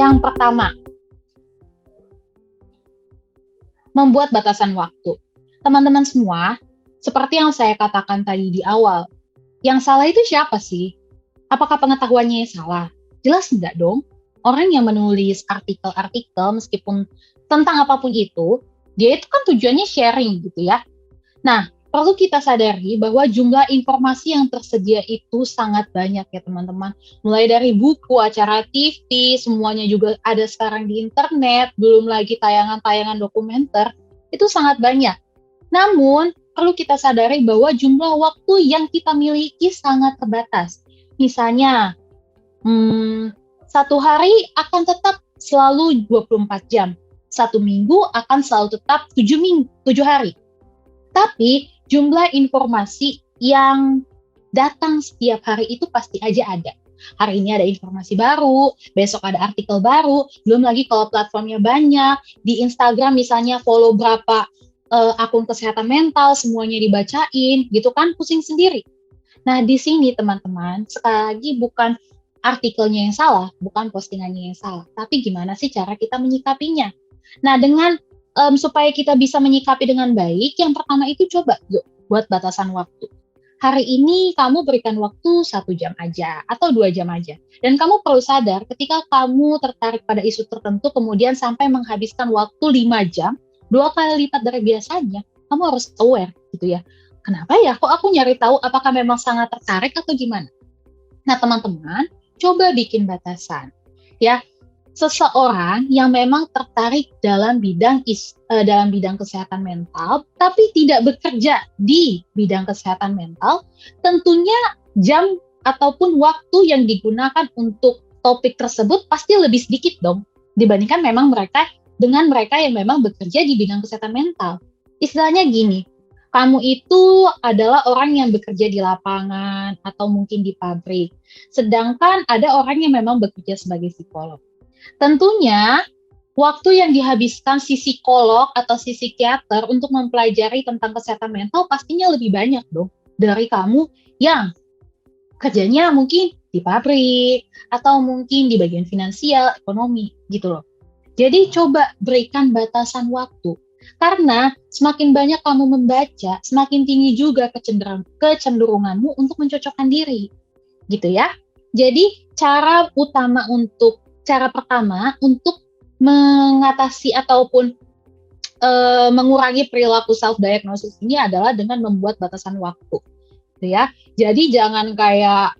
Yang pertama, membuat batasan waktu. Teman-teman semua, seperti yang saya katakan tadi di awal, yang salah itu siapa sih? Apakah pengetahuannya yang salah? Jelas enggak dong. Orang yang menulis artikel-artikel meskipun tentang apapun itu, dia itu kan tujuannya sharing gitu ya. Nah, perlu kita sadari bahwa jumlah informasi yang tersedia itu sangat banyak ya teman-teman. Mulai dari buku, acara TV, semuanya juga ada sekarang di internet, belum lagi tayangan-tayangan dokumenter, itu sangat banyak. Namun, perlu kita sadari bahwa jumlah waktu yang kita miliki sangat terbatas. Misalnya, satu hari akan tetap selalu 24 jam. Satu minggu akan selalu tetap 7 hari. Tapi jumlah informasi yang datang setiap hari itu pasti aja ada. Hari ini ada informasi baru, besok ada artikel baru, belum lagi kalau platformnya banyak. Di Instagram misalnya follow berapa akun kesehatan mental, semuanya dibacain, gitu kan, pusing sendiri. Nah, di sini teman-teman, sekali lagi bukan artikelnya yang salah, bukan postingannya yang salah, tapi gimana sih cara kita menyikapinya. Nah, dengan supaya kita bisa menyikapi dengan baik, yang pertama itu coba yuk buat batasan waktu. Hari ini kamu berikan waktu 1 jam aja atau 2 jam aja. Dan kamu perlu sadar ketika kamu tertarik pada isu tertentu kemudian sampai menghabiskan waktu 5 jam, 2 kali lipat dari biasanya, kamu harus aware gitu ya. Kenapa ya? Kok aku nyari tahu apakah memang sangat tertarik atau gimana? Nah, teman-teman, coba bikin batasan. Ya, seseorang yang memang tertarik dalam bidang kesehatan mental, tapi tidak bekerja di bidang kesehatan mental, tentunya jam ataupun waktu yang digunakan untuk topik tersebut pasti lebih sedikit dong, dibandingkan memang mereka yang memang bekerja di bidang kesehatan mental. Istilahnya gini, kamu itu adalah orang yang bekerja di lapangan atau mungkin di pabrik, sedangkan ada orang yang memang bekerja sebagai psikolog. Tentunya, waktu yang dihabiskan si psikolog atau si psikiater untuk mempelajari tentang kesehatan mental pastinya lebih banyak dong dari kamu yang kerjanya mungkin di pabrik atau mungkin di bagian finansial, ekonomi gitu loh. Jadi coba berikan batasan waktu. Karena semakin banyak kamu membaca, semakin tinggi juga kecenderunganmu untuk mencocokkan diri. Gitu ya. Jadi cara pertama untuk mengatasi ataupun mengurangi perilaku self-diagnosis ini adalah dengan membuat batasan waktu, gitu ya. Jadi jangan kayak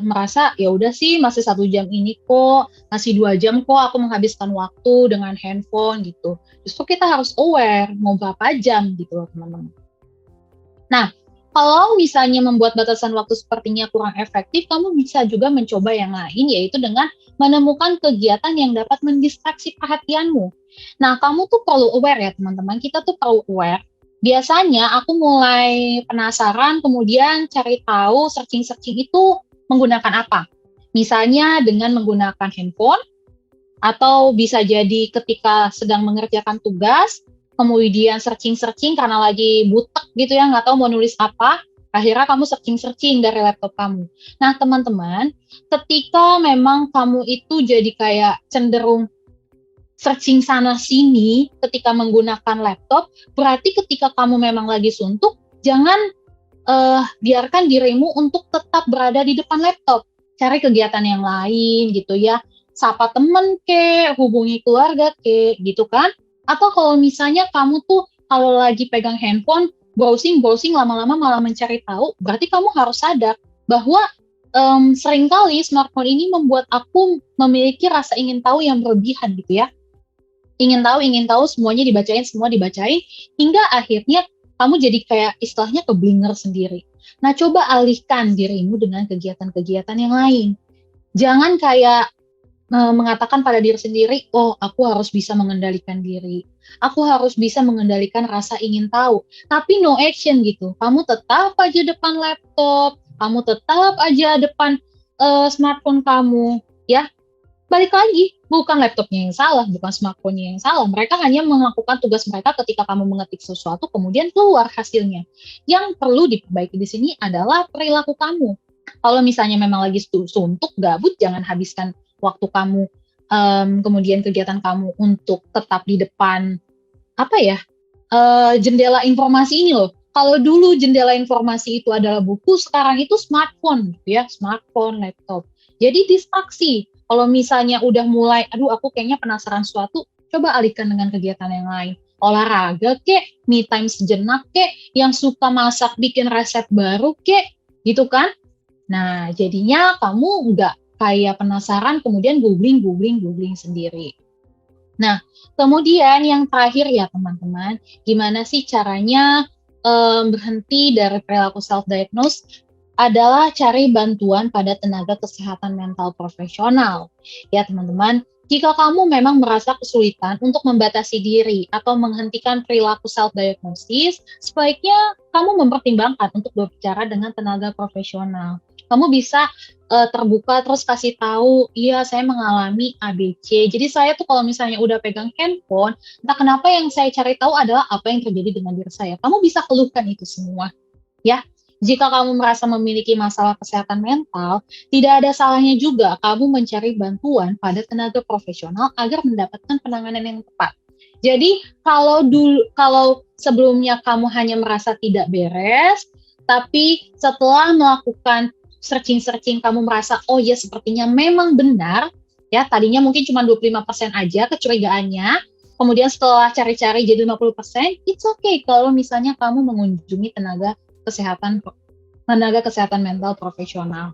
merasa ya udah sih masih 1 jam ini kok, masih 2 jam kok aku menghabiskan waktu dengan handphone gitu. Justru kita harus aware mau berapa jam gitu loh teman-teman. Nah, kalau misalnya membuat batasan waktu sepertinya kurang efektif, kamu bisa juga mencoba yang lain, yaitu dengan menemukan kegiatan yang dapat mendistraksi perhatianmu. Nah, kamu tuh perlu aware ya teman-teman, kita tuh perlu aware. Biasanya aku mulai penasaran, kemudian cari tahu, searching-searching itu menggunakan apa. Misalnya dengan menggunakan handphone, atau bisa jadi ketika sedang mengerjakan tugas, kemudian searching-searching karena lagi butek gitu ya, nggak tahu mau nulis apa, akhirnya kamu searching-searching dari laptop kamu. Nah, teman-teman, ketika memang kamu itu jadi kayak cenderung searching sana-sini ketika menggunakan laptop, berarti ketika kamu memang lagi suntuk, jangan biarkan dirimu untuk tetap berada di depan laptop. Cari kegiatan yang lain gitu ya, sapa temen ke, hubungi keluarga ke, gitu kan. Atau kalau misalnya kamu tuh kalau lagi pegang handphone, browsing lama-lama malah mencari tahu, berarti kamu harus sadar bahwa seringkali smartphone ini membuat aku memiliki rasa ingin tahu yang berlebihan gitu ya. Ingin tahu, semuanya semua dibacain, hingga akhirnya kamu jadi kayak istilahnya keblinger sendiri. Nah, coba alihkan dirimu dengan kegiatan-kegiatan yang lain. Jangan kayak mengatakan pada diri sendiri, oh aku harus bisa mengendalikan diri, aku harus bisa mengendalikan rasa ingin tahu, tapi no action gitu. Kamu tetap aja depan laptop, kamu tetap aja depan smartphone kamu, ya. Balik lagi, bukan laptopnya yang salah, bukan smartphone-nya yang salah. Mereka hanya melakukan tugas mereka ketika kamu mengetik sesuatu, kemudian keluar hasilnya. Yang perlu diperbaiki di sini adalah perilaku kamu. Kalau misalnya memang lagi suntuk, gabut, jangan habiskan waktu kamu kemudian kegiatan kamu untuk tetap di depan apa ya, jendela informasi ini loh. Kalau dulu jendela informasi itu adalah buku, sekarang itu smartphone gitu ya, smartphone, laptop. Jadi distraksi. Kalau misalnya udah mulai, aduh aku kayaknya penasaran suatu, coba alihkan dengan kegiatan yang lain. Olahraga kek, me time sejenak kek, yang suka masak bikin resep baru kek, gitu kan? Nah, jadinya kamu nggak kayak penasaran kemudian googling, googling, googling sendiri. Nah, kemudian yang terakhir ya teman-teman, gimana sih caranya berhenti dari perilaku self-diagnose adalah cari bantuan pada tenaga kesehatan mental profesional. Ya teman-teman, jika kamu memang merasa kesulitan untuk membatasi diri atau menghentikan perilaku self-diagnosis, sebaiknya kamu mempertimbangkan untuk berbicara dengan tenaga profesional. Kamu bisa terbuka terus kasih tahu, iya saya mengalami ABC. Jadi saya tuh kalau misalnya udah pegang handphone, entah kenapa yang saya cari tahu adalah apa yang terjadi dengan diri saya. Kamu bisa keluhkan itu semua, ya. Jika kamu merasa memiliki masalah kesehatan mental, tidak ada salahnya juga kamu mencari bantuan pada tenaga profesional agar mendapatkan penanganan yang tepat. Jadi kalau sebelumnya kamu hanya merasa tidak beres, tapi setelah melakukan searching-searching kamu merasa, oh ya sepertinya memang benar, ya tadinya mungkin cuma 25% aja kecurigaannya, kemudian setelah cari-cari jadi 50%, it's okay kalau misalnya kamu mengunjungi tenaga kesehatan mental profesional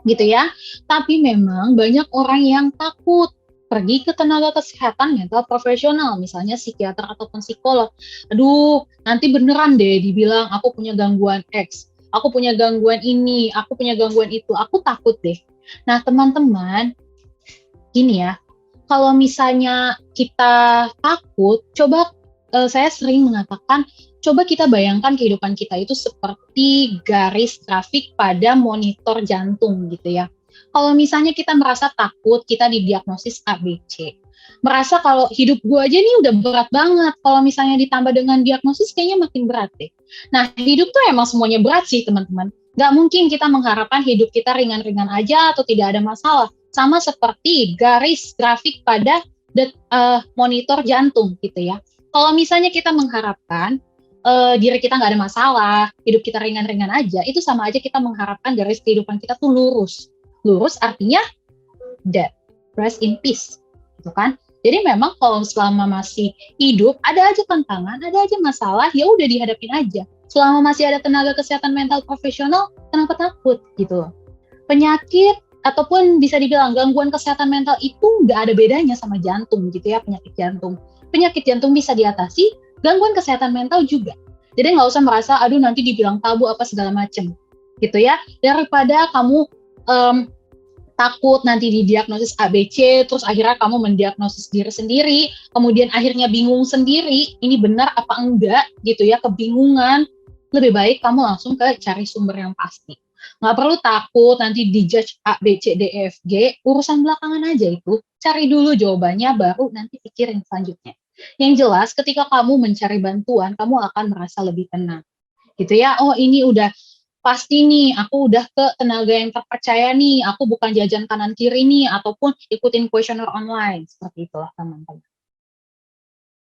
gitu ya. Tapi memang banyak orang yang takut pergi ke tenaga kesehatan mental profesional, misalnya psikiater ataupun psikolog. Aduh, nanti beneran deh dibilang aku punya gangguan X, aku punya gangguan ini, aku punya gangguan itu, aku takut deh. Nah, teman-teman, gini ya, kalau misalnya kita takut, coba saya sering mengatakan, coba kita bayangkan kehidupan kita itu seperti garis grafik pada monitor jantung gitu ya. Kalau misalnya kita merasa takut, kita didiagnosis ABC. Merasa kalau hidup gue aja nih udah berat banget, kalau misalnya ditambah dengan diagnosis kayaknya makin berat deh. Nah, hidup tuh emang semuanya berat sih teman-teman. Gak mungkin kita mengharapkan hidup kita ringan-ringan aja atau tidak ada masalah. Sama seperti garis grafik pada monitor jantung gitu ya. Kalau misalnya kita mengharapkan diri kita nggak ada masalah, hidup kita ringan-ringan aja, itu sama aja kita mengharapkan garis kehidupan kita tuh lurus. Lurus artinya dead, rest in peace, gitu kan? Jadi memang kalau selama masih hidup, ada aja tantangan, ada aja masalah, ya udah dihadapin aja. Selama masih ada tenaga kesehatan mental profesional, kenapa takut gitu? Penyakit ataupun bisa dibilang gangguan kesehatan mental itu nggak ada bedanya sama jantung gitu ya, penyakit jantung. Penyakit jantung bisa diatasi, gangguan kesehatan mental juga. Jadi nggak usah merasa, aduh nanti dibilang tabu apa segala macem gitu ya. Daripada kamu takut nanti didiagnosis ABC, terus akhirnya kamu mendiagnosis diri sendiri, kemudian akhirnya bingung sendiri, ini benar apa enggak gitu ya, kebingungan. Lebih baik kamu langsung cari sumber yang pasti. Nggak perlu takut nanti dijudge A, B, C, D, E, F, G, urusan belakangan aja itu. Cari dulu jawabannya, baru nanti pikirin selanjutnya. Yang jelas ketika kamu mencari bantuan, kamu akan merasa lebih tenang. Gitu ya, oh ini udah pasti nih, aku udah ke tenaga yang terpercaya nih, aku bukan jajan kanan kiri nih, ataupun ikutin kuesioner online, seperti itulah teman-teman.